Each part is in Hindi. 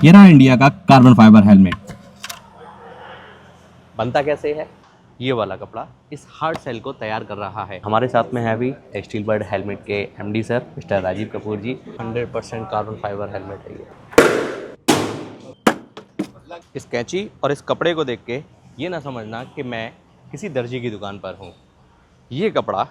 ये रहा इंडिया का कार्बन फाइबर हेलमेट। बनता कैसे है? ये वाला कपड़ा इस हार्ड सेल को तैयार कर रहा है। हमारे साथ में है अभी स्टील बर्ड हेलमेट के MD sir mister Rajeev Kapoor ji. 100% carbon fibre helmet है ये। इस कैंची और इस कपड़े को देख के ये ना समझना कि मैं किसी दर्जी की दुकान पर हूँ। ये कपड़ा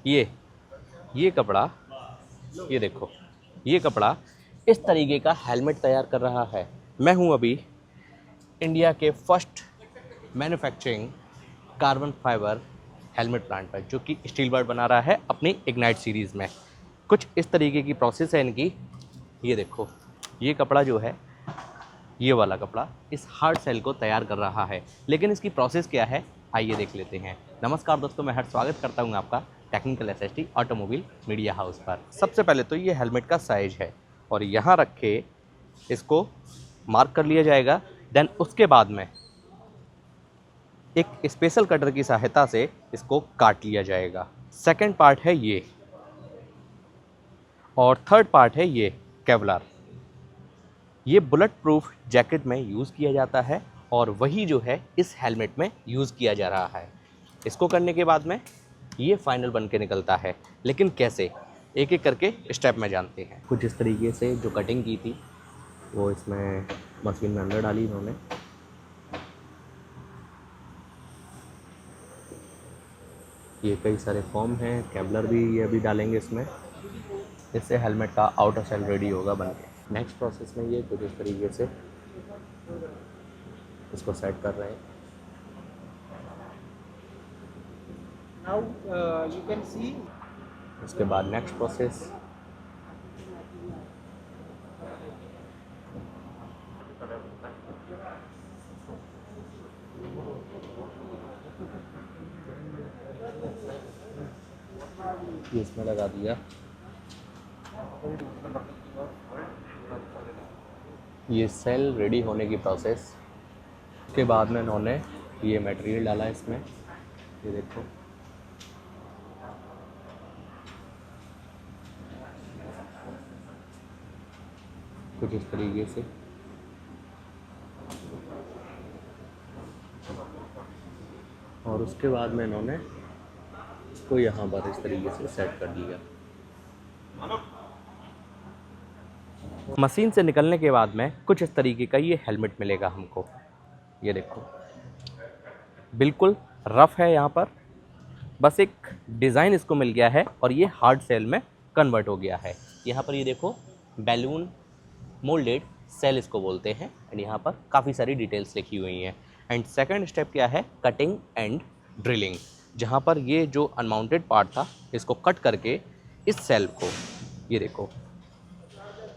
ये कपड़ा ये देखो, ये कपड़ा इस तरीके का हेलमेट तैयार कर रहा है। मैं हूँ अभी इंडिया के first manufacturing carbon fibre helmet plant पर, जो कि स्टील बर्ड बना रहा है अपनी इग्नाइट सीरीज़ में। कुछ इस तरीके की प्रोसेस है इनकी। ये देखो, ये कपड़ा जो है, ये वाला कपड़ा इस हार्ड सेल को तैयार कर रहा है। लेकिन इसकी प्रोसेस क्या है, आइए देख लेते हैं। नमस्कार दोस्तों, मैं स्वागत करता हूँ आपका technical SST automobile media house पर। सबसे पहले तो ये हेलमेट का साइज है और यहाँ रख के इसको मार्क कर लिया जाएगा। देन उसके बाद में एक स्पेशल कटर की सहायता से इसको काट लिया जाएगा। सेकंड पार्ट है ये, और थर्ड पार्ट है ये केवलार। ये बुलेट प्रूफ जैकेट में यूज़ किया जाता है और वही जो है इस हेलमेट में यूज़ किया जा रहा है। इसको करने के बाद में ये फाइनल बन के निकलता है। लेकिन कैसे, एक एक करके स्टेप में जानते हैं। कुछ इस तरीके से जो कटिंग की थी वो इसमें मशीन में अंदर डाली इन्होंने। ये कई सारे फॉर्म हैं, केवलर भी ये अभी डालेंगे इसमें। इससे हेलमेट का आउटर सेल रेडी होगा बन के। नेक्स्ट प्रोसेस में ये कुछ इस तरीके से इसको सेट कर रहे हैं। Now you can see उसके बाद नेक्स्ट प्रोसेस, ये इसमें लगा दिया। ये सेल रेडी होने की प्रोसेस। उसके बाद में इन्होंने ये मटेरियल डाला इसमें। ये देखो, कुछ इस तरीके से। और उसके बाद में इन्होंने इसको यहाँ पर इस तरीके से सेट कर दिया। मशीन से निकलने के बाद में कुछ इस तरीके का ये हेलमेट मिलेगा हमको। ये देखो, बिल्कुल रफ है, यहाँ पर बस एक डिज़ाइन इसको मिल गया है और ये हार्ड सेल में कन्वर्ट हो गया है। यहाँ पर ये देखो, बैलून मोल्डेड सेल इसको बोलते हैं। एंड यहाँ पर काफ़ी सारी डिटेल्स लिखी हुई हैं। एंड सेकंड स्टेप क्या है, कटिंग एंड ड्रिलिंग, जहाँ पर ये जो अनमाउंटेड पार्ट था इसको कट करके इस सेल को, ये देखो,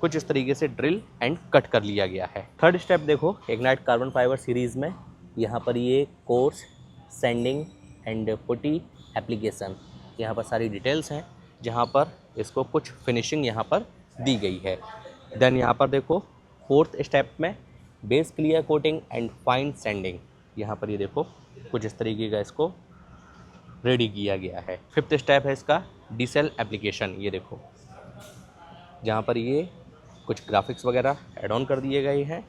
कुछ इस तरीके से ड्रिल एंड कट कर लिया गया है। थर्ड स्टेप देखो, इग्नाइट कार्बन फाइबर सीरीज़ में यहाँ पर ये course, sending and putty application, यहाँ पर सारी डिटेल्स हैं, जहाँ पर इसको कुछ फिनिशिंग यहाँ पर दी गई है। देन यहाँ पर देखो, फोर्थ स्टेप में base clear coating and fine sending, यहाँ पर ये देखो कुछ इस तरीके का इसको रेडी किया गया है। फिफ्थ स्टेप है इसका डीसेल एप्लीकेशन। ये देखो, जहाँ पर ये कुछ ग्राफिक्स वगैरह ऐड ऑन कर दिए गए हैं।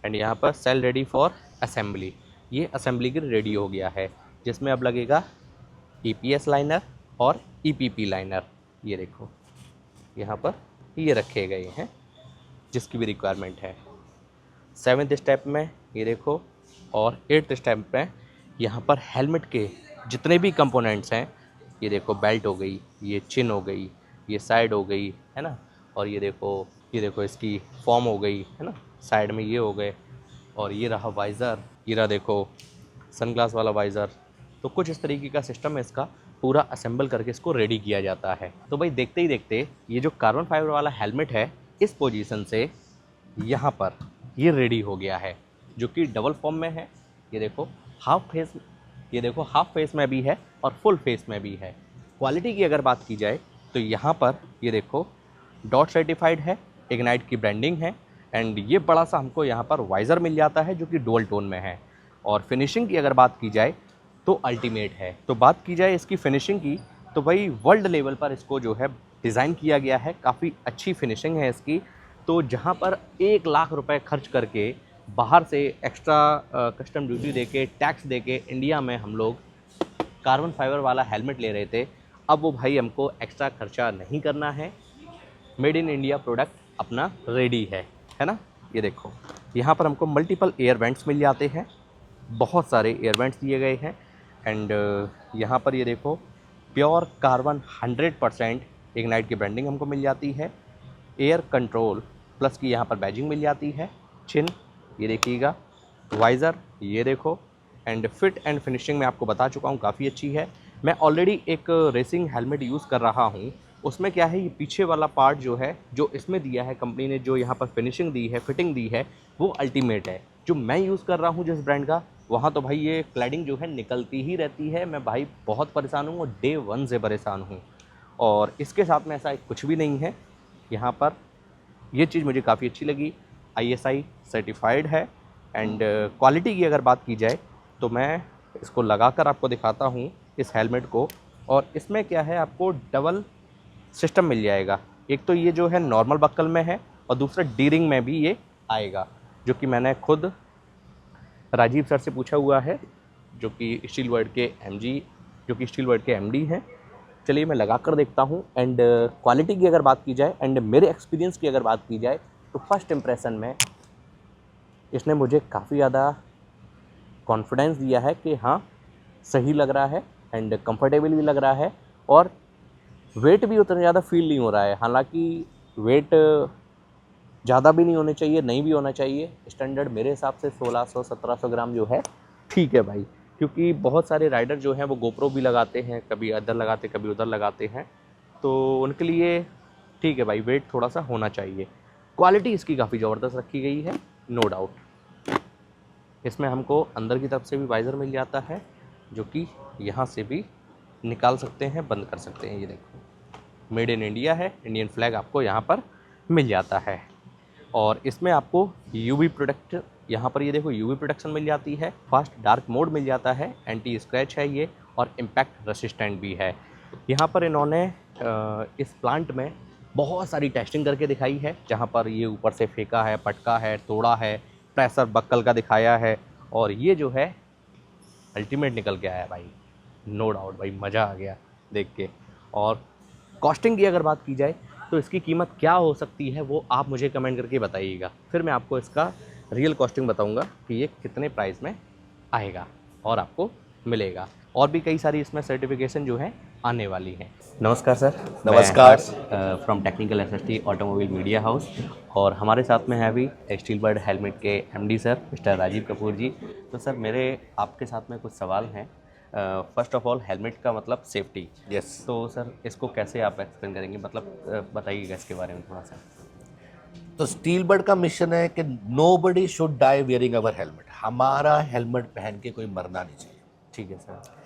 एंड यहाँ पर सेल रेडी फॉर असेंबली, ये असेंबली के रेडी हो गया है, जिसमें अब लगेगा EPS लाइनर और EPP लाइनर। ये देखो, यहाँ पर ये रखे गए हैं जिसकी भी रिक्वायरमेंट है। सेवन्थ स्टेप में ये देखो, और एट्थ स्टेप में यहाँ पर हेलमेट के जितने भी कंपोनेंट्स हैं, ये देखो, बेल्ट हो गई, ये चिन हो गई, ये साइड हो गई, है ना, और ये देखो इसकी फॉर्म हो गई, है ना, साइड में ये हो गए, और ये रहा वाइज़र, ये रहा देखो सनग्लास वाला वाइज़र। तो कुछ इस तरीके का सिस्टम है इसका, पूरा असेंबल करके इसको रेडी किया जाता है। तो भाई देखते ही देखते ये जो कार्बन फाइबर वाला हेलमेट है, इस पोजीशन से यहाँ पर ये रेडी हो गया है, जो कि डबल फॉर्म में है। ये देखो हाफ फेस में भी है और फुल फेस में भी है। क्वालिटी की अगर बात की जाए तो यहाँ पर ये देखो डॉट सर्टिफाइड है, इग्नाइट की ब्रांडिंग है। एंड ये बड़ा सा हमको यहाँ पर वाइज़र मिल जाता है जो कि डुअल टोन में है। और फिनिशिंग की अगर बात की जाए तो अल्टीमेट है। तो बात की जाए इसकी फिनिशिंग की, तो भाई वर्ल्ड लेवल पर इसको जो है डिज़ाइन किया गया है, काफ़ी अच्छी फिनिशिंग है इसकी। तो जहाँ पर 1 लाख रुपए खर्च करके बाहर से एक्स्ट्रा कस्टम ड्यूटी देके टैक्स देके इंडिया में हम लोग कार्बन फाइबर वाला हेलमेट ले रहे थे, अब वो भाई हमको एक्स्ट्रा खर्चा नहीं करना है। मेड इन इंडिया प्रोडक्ट अपना रेडी है ना। ये देखो यहाँ पर हमको मल्टीपल एयर वेंट्स मिल जाते हैं, बहुत सारे एयर वेंट्स दिए गए हैं। एंड यहाँ पर ये देखो प्योर कार्बन 100% इग्नाइट की ब्रांडिंग हमको मिल जाती है। एयर कंट्रोल प्लस की यहाँ पर बैजिंग मिल जाती है। चिन ये देखिएगा, वाइज़र ये देखो, एंड फिट एंड फिनिशिंग मैं आपको बता चुका हूँ काफ़ी अच्छी है। मैं ऑलरेडी एक रेसिंग हेलमेट यूज़ कर रहा हूँ, उसमें क्या है ये पीछे वाला पार्ट जो है जो इसमें दिया है कंपनी ने, जो यहाँ पर फिनिशिंग दी है, फिटिंग दी है, वो अल्टीमेट है। जो मैं यूज़ कर रहा हूँ जिस ब्रांड का, वहाँ तो भाई ये क्लैडिंग जो है निकलती ही रहती है। मैं भाई बहुत परेशान हूँ और डे 1 से परेशान हूँ। और इसके साथ में ऐसा कुछ भी नहीं है। यहाँ पर ये चीज़ मुझे काफ़ी अच्छी लगी, ISI सर्टिफाइड है। एंड क्वालिटी की अगर बात की जाए तो मैं इसको लगाकर आपको दिखाता हूँ इस हेलमेट को। और इसमें क्या है, आपको डबल सिस्टम मिल जाएगा। एक तो ये जो है नॉर्मल बक्कल में है और दूसरा डी रिंग में भी ये आएगा, जो कि मैंने खुद राजीव सर से पूछा हुआ है, जो कि स्टील वर्ल्ड के MD हैं। चलिए मैं लगा कर देखता हूँ। एंड क्वालिटी की अगर बात की जाए एंड मेरे एक्सपीरियंस की अगर बात की जाए तो फर्स्ट इम्प्रेशन में इसने मुझे काफ़ी ज़्यादा कॉन्फिडेंस दिया है कि हाँ सही लग रहा है एंड कंफर्टेबल भी लग रहा है। और वेट भी उतना ज़्यादा फील नहीं हो रहा है। हालांकि वेट ज़्यादा भी नहीं होने चाहिए, नहीं भी होना चाहिए। स्टैंडर्ड मेरे हिसाब से 1600-1700 ग्राम जो है ठीक है भाई, क्योंकि बहुत सारे राइडर जो हैं वो गोप्रो भी लगाते हैं, कभी इधर लगाते कभी उधर लगाते हैं, तो उनके लिए ठीक है भाई, वेट थोड़ा सा होना चाहिए। क्वालिटी इसकी काफ़ी ज़बरदस्त रखी गई है, नो डाउट। इसमें हमको अंदर की तरफ से भी वाइज़र मिल जाता है, जो कि यहाँ से भी निकाल सकते हैं, बंद कर सकते हैं। ये देखो मेड इन इंडिया है, इंडियन फ्लैग आपको यहाँ पर मिल जाता है। और इसमें आपको UV प्रोटेक्ट, यहाँ पर ये देखो UV प्रोटेक्शन मिल जाती है, फास्ट डार्क मोड मिल जाता है, एंटी स्क्रैच है ये, और इम्पैक्ट रेसिस्टेंट भी है। यहाँ पर इन्होंने इस प्लांट में बहुत सारी टेस्टिंग करके दिखाई है, जहाँ पर ये ऊपर से फेंका है, पटका है, तोड़ा है, प्रेशर बक्कल का दिखाया है, और ये जो है अल्टीमेट निकल के आया भाई, नो डाउट भाई, मज़ा आ गया देख के। और कॉस्टिंग की अगर बात की जाए तो इसकी कीमत क्या हो सकती है वो आप मुझे कमेंट करके बताइएगा, फिर मैं आपको इसका रियल कॉस्टिंग बताऊंगा कि ये कितने प्राइस में आएगा और आपको मिलेगा। और भी कई सारी इसमें सर्टिफिकेशन जो है आने वाली हैं। नमस्कार सर। नमस्कार। From technical SST automobile media house, और हमारे साथ में है अभी स्टील बर्ड हेलमेट के MD sir mister Rajeev Kapoor ji. तो सर मेरे आपके साथ में कुछ सवाल हैं। फर्स्ट ऑफ ऑल हेलमेट का मतलब सेफ्टी। यस। तो सर इसको कैसे आप एक्सप्लेन करेंगे, मतलब बताइएगा इसके बारे में थोड़ा सा। तो स्टील बर्ड का मिशन है कि nobody should die wearing our helmet. हमारा हेलमेट पहन के कोई मरना नहीं चाहिए। ठीक है सर।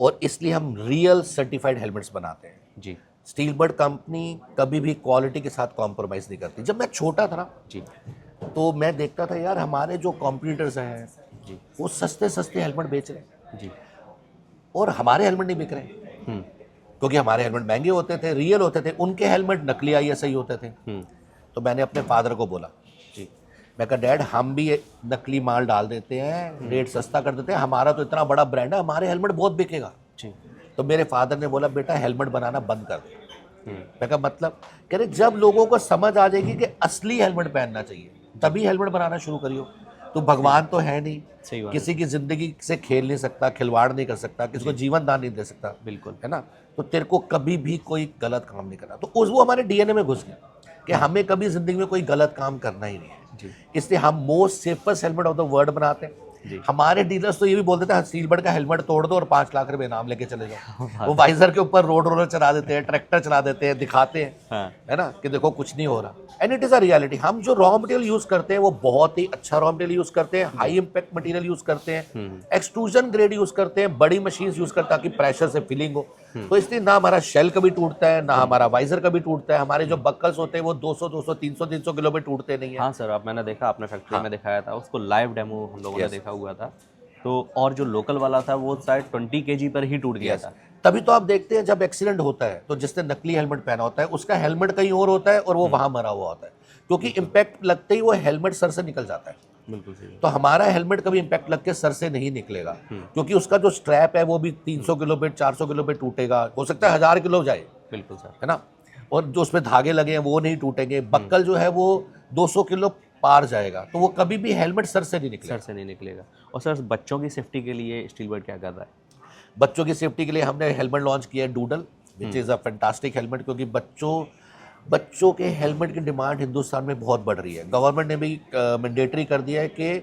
और इसलिए हम रियल सर्टिफाइड हेलमेट्स बनाते हैं जी स्टील बर्ड कंपनी कभी भी क्वालिटी के साथ कॉम्प्रोमाइज़ नहीं करती। जब मैं छोटा था ना जी तो मैं देखता था यार हमारे जो कॉम्पिटिटर्स हैं जी वो सस्ते सस्ते हेलमेट बेच रहे हैं जी। और हमारे हेलमेट नहीं बिक रहे, क्योंकि हमारे हेलमेट महंगे होते थे, रियल होते थे, उनके हेलमेट नकली ISI होते थे। तो मैंने अपने फादर को बोला जी, मैं कहा डैड हम भी नकली माल डाल देते हैं, रेट सस्ता कर देते हैं, हमारा तो इतना बड़ा ब्रांड है, हमारे हेलमेट बहुत बिकेगा। जी। तो मेरे फादर ने बोला बेटा हेलमेट बनाना बंद कर दे। मैं कहा मतलब, कह रहे जब लोगों को समझ आ जाएगी कि असली हेलमेट पहनना चाहिए तभी हेलमेट बनाना शुरू करियो। तो भगवान तो है नहीं, सही बात। किसी की जिंदगी से खेल नहीं सकता, खिलवाड़ नहीं कर सकता, किसी को जीवन दान नहीं दे सकता, बिल्कुल है ना। तो तेरे को कभी भी कोई गलत काम नहीं करना। तो उस वो हमारे DNA में घुस गया कि हमें कभी जिंदगी में कोई गलत काम करना ही नहीं है। इसलिए हम most safest helmet of the world बनाते हैं। हमारे डीलर्स तो ये भी बोल देते हैं स्टील बर्ड का हेलमेट तोड़ दो और 5 लाख रुपए इनाम लेके चले जाओ। वो वाइजर के ऊपर रोड रोलर चला देते हैं, ट्रैक्टर चला देते हैं, दिखाते हैं, है ना, कि देखो कुछ नहीं हो रहा। And it is a reality. हम जो रॉ मटेरियल यूज करते हैं वो बहुत ही अच्छा रॉ मटेरियल यूज करते हैं, हाई इंपैक्ट मटेरियल यूज करते हैं, एक्सट्रूजन ग्रेड यूज करते हैं, बड़ी मशीन यूज करते हैं ताकि प्रेशर से फिलिंग हो। तो इसलिए ना हमारा शेल कभी टूटता है, ना हमारा वाइजर कभी टूटता है। हमारे जो बक्कल्स होते हैं वो 200, 300 किलो पे टूटते नहीं है। हाँ सर, अब मैंने देखा, आपने फैक्ट्री में दिखाया था, उसको लाइव डेमो हम लोगों ने देखा हुआ था। तो और जो लोकल वाला था वो शायद 20 kg पर ही टूट गया था। तभी तो आप देखते हैं जब एक्सीडेंट होता है तो जिसने नकली हेलमेट पहना होता है उसका हेलमेट कहीं और होता है और वो वहां मरा हुआ होता है। क्योंकि इम्पैक्ट लगते ही वो हेलमेट सर से निकल जाता है। बिल्कुल सही। तो हमारा हेलमेट कभी इम्पैक्ट लग के सर से नहीं निकलेगा, क्योंकि उसका जो स्ट्रैप है वो भी 300 किलो पे 400 किलो पे टूटेगा, हो सकता है 1000 किलो जाए, बिल्कुल सर। है ना। और जो उसमें धागे लगे हैं वो नहीं टूटेंगे, बक्कल जो है वो 200 किलो पार जाएगा, तो वो कभी भी हेलमेट सर से नहीं निकलेगा। सर से नहीं निकलेगा। और सर बच्चों की सेफ्टी के लिए स्टील बर्ड क्या कर रहा है? बच्चों की सेफ्टी के लिए हमने हेलमेट लॉन्च किया है doodle, which is a fantastic helmet, क्योंकि बच्चों के हेलमेट की डिमांड हिंदुस्तान में बहुत बढ़ रही है। गवर्नमेंट ने भी मैंडेटरी कर दिया है कि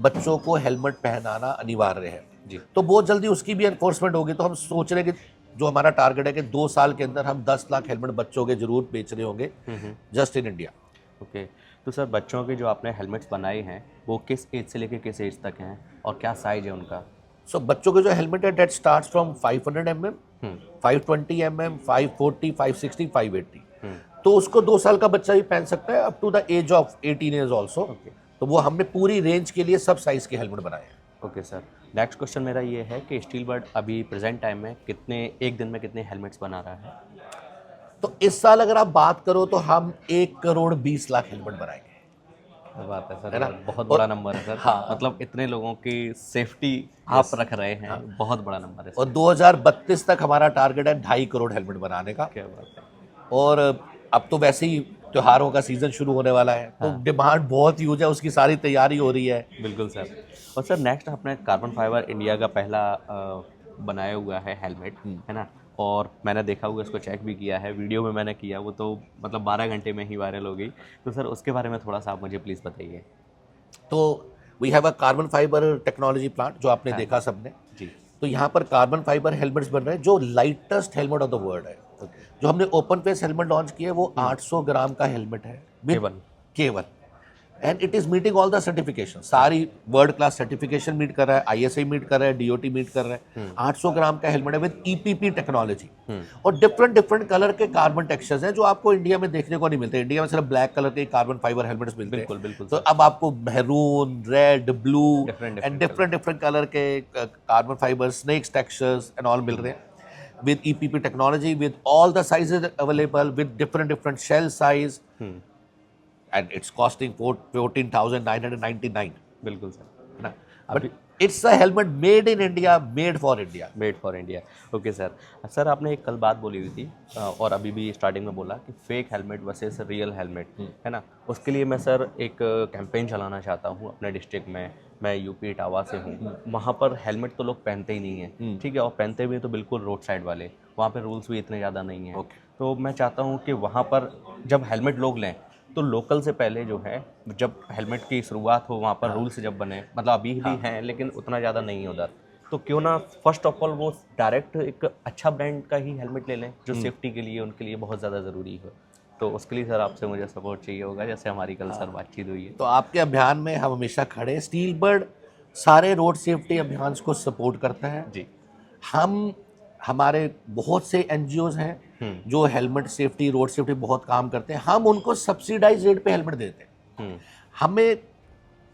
बच्चों को हेलमेट पहनाना अनिवार्य है जी। तो बहुत जल्दी उसकी भी एनफोर्समेंट होगी। तो हम सोच रहे हैं कि जो हमारा टारगेट है कि 2 साल के अंदर हम 10 लाख हेलमेट बच्चों के जरूर बेच रहे होंगे जस्ट इन इंडिया। ओके। तो सर बच्चों के जो आपने हेलमेट्स बनाए हैं वो किस एज से लेकर किस एज तक हैं और क्या साइज है उनका? सो बच्चों के जो हेलमेट है date starts from 500 mm, 520 mm, 540, 560, 580। तो उसको 2 साल का बच्चा भी पहन सकता है up to the age of 18 years also. तो वो हमने पूरी रेंज के लिए सब साइज के हेलमेट बनाए हैं। Okay sir. नेक्स्ट क्वेश्चन मेरा ये है कि स्टील बर्ड अभी प्रेजेंट टाइम में एक दिन में कितने हेलमेट्स बना रहा है? तो इस साल अगर आप बात करो तो हम 1,20,00,000 हेलमेट बनाएंगे। क्या बात है सर, है ना? बहुत बड़ा नंबर है सर। हाँ। मतलब इतने लोगों की सेफ्टी आप रख रहे हैं, बहुत बड़ा नंबर है सर। और 2032 तक हमारा टारगेट है 2.5 करोड़ हेलमेट बनाने का। क्या बात है। और अब तो वैसे ही त्योहारों का सीजन शुरू होने वाला है, तो डिमांड बहुत ह्यूज है, उसकी सारी तैयारी हो रही है। बिल्कुल सर। और सर नेक्स्ट आपने कार्बन फाइबर इंडिया का पहला बनाया हुआ है हेलमेट, है ना? और मैंने देखा हुआ, इसको चेक भी किया है, वीडियो में मैंने किया, वो तो मतलब 12 घंटे में ही वायरल हो गई। तो सर उसके बारे में थोड़ा सा आप मुझे प्लीज़ बताइए। तो we have a carbon fibre technology plant जो आपने देखा सबने जी। तो यहाँ पर कार्बन फाइबर हेलमेट्स बन रहे हैं जो lightest helmet of the world है। जो हमने ओपन फेस हेलमेट लॉन्च किया है वो 800 ग्राम का हेलमेट है केवल and it is meeting all the certification. सारी वर्ल्ड क्लास सर्टिफिकेशन मीट कर रहा है, ISI मीट कर रहा है, DOT मीट कर रहा है। 800 ग्राम का हेलमेट है विद EPP टेक्नोलॉजी और डिफरेंट कलर के कार्बन टेक्सचर्स हैं जो आपको इंडिया में देखने को नहीं मिलते। इंडिया में सिर्फ ब्लैक कलर के कार्बन फाइबर हेलमेट्स मिलते हैं। बिल्कुल तो अब आपको maroon, red, blue and different colour के carbon fibre snakes textures and all मिल रहे हैं with EPP technology, with all the sizes available, with different shell size, and it's costing 14,999. बिल्कुल सर। ना, but it's a helmet made in India, made for India. Made for India. Okay sir. Sir आपने एक कल बात बोली हुई थी और अभी भी स्टार्टिंग में बोला कि fake helmet versus real helmet, है ना? उसके लिए मैं सर एक कैंपेन चलाना चाहता हूँ अपने डिस्ट्रिक्ट में। मैं यूपी इटावा से हूँ, वहाँ पर हेलमेट तो लोग पहनते ही नहीं हैं, ठीक है? और पहनते भी तो बिल्कुल रोड साइड वाले, वहाँ पे रूल्स भी इतने ज़्यादा नहीं हैं। तो मैं चाहता हूँ कि वहाँ पर जब हेलमेट लोग लें तो लोकल से पहले जो है, जब हेलमेट की शुरुआत हो वहाँ पर रूल्स जब बने, मतलब अभी भी हैं लेकिन उतना ज़्यादा नहीं है उधर, तो क्यों ना फर्स्ट ऑफ ऑल वो डायरेक्ट एक अच्छा ब्रांड का ही हेलमेट ले लें जो सेफ्टी के लिए उनके लिए बहुत ज़्यादा ज़रूरी हो। तो उसके लिए सर आपसे मुझे सपोर्ट चाहिए होगा, जैसे हमारी कल सर बातचीत हुई है। तो आपके अभियान में हम हमेशा खड़े हैं। स्टील बर्ड सारे रोड सेफ्टी अभियान को सपोर्ट करता है जी। हमारे बहुत से NGOs हैं जो हेलमेट सेफ्टी, रोड सेफ्टी बहुत काम करते हैं। हम उनको सब्सिडाइज रेट पे हेलमेट देते हैं। हमें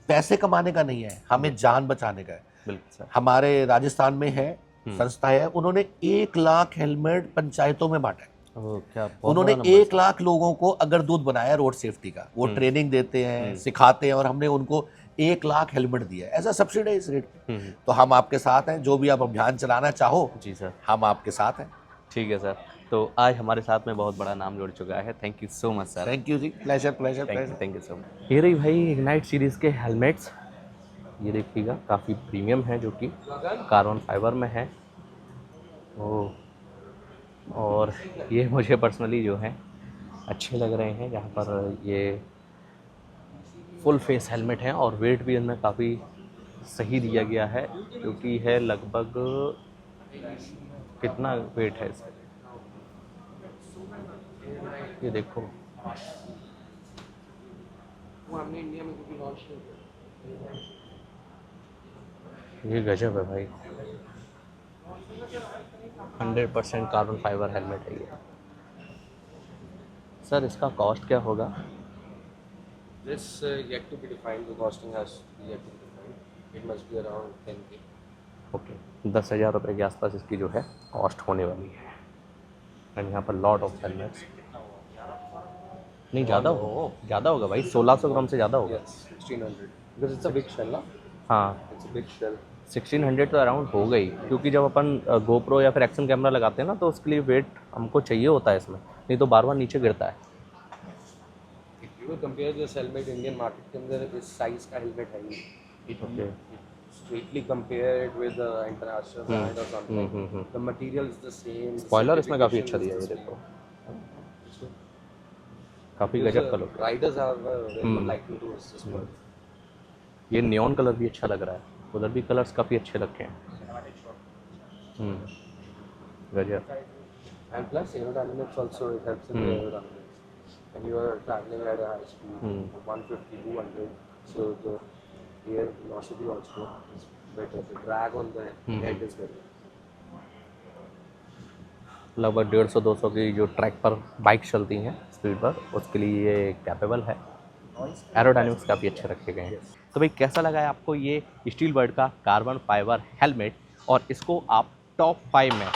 पैसे कमाने का नहीं है, हमें जान बचाने का है। बिल्कुल सर। हमारे राजस्थान में है संस्था है, उन्होंने 1 लाख हेलमेट पंचायतों में बांटा है। क्या उन्होंने 1 लाख लोगों को अग्रदूत बनाया रोड सेफ्टी का। वो ट्रेनिंग देते हैं, सिखाते हैं और हमने उनको 1 लाख हेलमेट दिया है एज अ सब्सिडाइज रेट। तो हम आपके साथ हैं, जो भी आप अभियान चलाना चाहो जी सर, हम आपके साथ हैं। ठीक है सर। तो आज हमारे साथ में बहुत बड़ा नाम जुड़ चुका है। Thank you so much sir. Thank you जी, pleasure. Thank you so much. ये रही भाई इग्नाइट सीरीज़ के हेलमेट्स, ये देखिएगा काफ़ी प्रीमियम है जो कि कार्बन फाइबर में है। और ये मुझे पर्सनली जो है अच्छे लग रहे हैं, जहाँ पर ये फुल फेस हेलमेट है और वेट भी इनमें काफ़ी सही दिया गया है, क्योंकि है लगभग कितना वेट है इसका, ये देखो। वो हमने इंडिया में कभी लॉन्च नहीं किया। ये गजब है भाई, 100% कार्बन फाइबर हेलमेट है ये। सर इसका कॉस्ट क्या होगा? This yet to be defined. The costing has yet to be defined. It must be around 10K. Okay, 10,000 रुपये के आसपास इसकी जो है कॉस्ट होने वाली है। एंड यहाँ पर लॉट ऑफ हेलमेट्स। नहीं ज़्यादा होगा भाई, 1600 ग्राम से ज़्यादा होगा। Yes, 1600. Because it's a big shell, ना? हाँ, It's a big shell. 1600 तो अराउंड हो गई, क्योंकि जब अपन गोप्रो या फिर एक्शन कैमरा लगाते हैं ना, तो उसके लिए वेट हमको चाहिए होता है इसमें, नहीं तो बार बार नीचे गिरता है। If you compare this helmet Indian market के अंदर इस size का helmet है ही। Okay. Straightly compare it with the international brand or something. The material is the same. the spoiler इसमें काफ़ी अच्छा certification दिया है, is ये the देखो, same. काफ़ी Because गजब का the look. riders are very likely to this one. ये नियॉन कलर भी अच्छा लग रहा है, उधर भी कलर्स काफ़ी अच्छे रखे हैं। गजब। And plus aerodynamics also, it helps in the aerodynamics. When you are traveling at a high speed, 150, 200, so the air velocity also is better. The drag on the head is better. लगभग 150-200 की जो ट्रैक पर बाइक चलती हैं स्पीड पर, उसके लिए ये कैपेबल है। एरोडायनेमिक्स काफ़ी अच्छे रखे गए हैं। तो भाई कैसा लगा है आपको ये स्टील बर्ड का कार्बन फाइबर हेलमेट, और इसको आप टॉप 5 में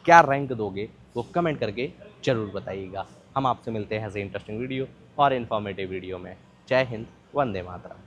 क्या रैंक दोगे वो कमेंट करके ज़रूर बताइएगा। हम आपसे मिलते हैं ऐसे इंटरेस्टिंग वीडियो और इन्फॉर्मेटिव वीडियो में। जय हिंद, वंदे मातरम।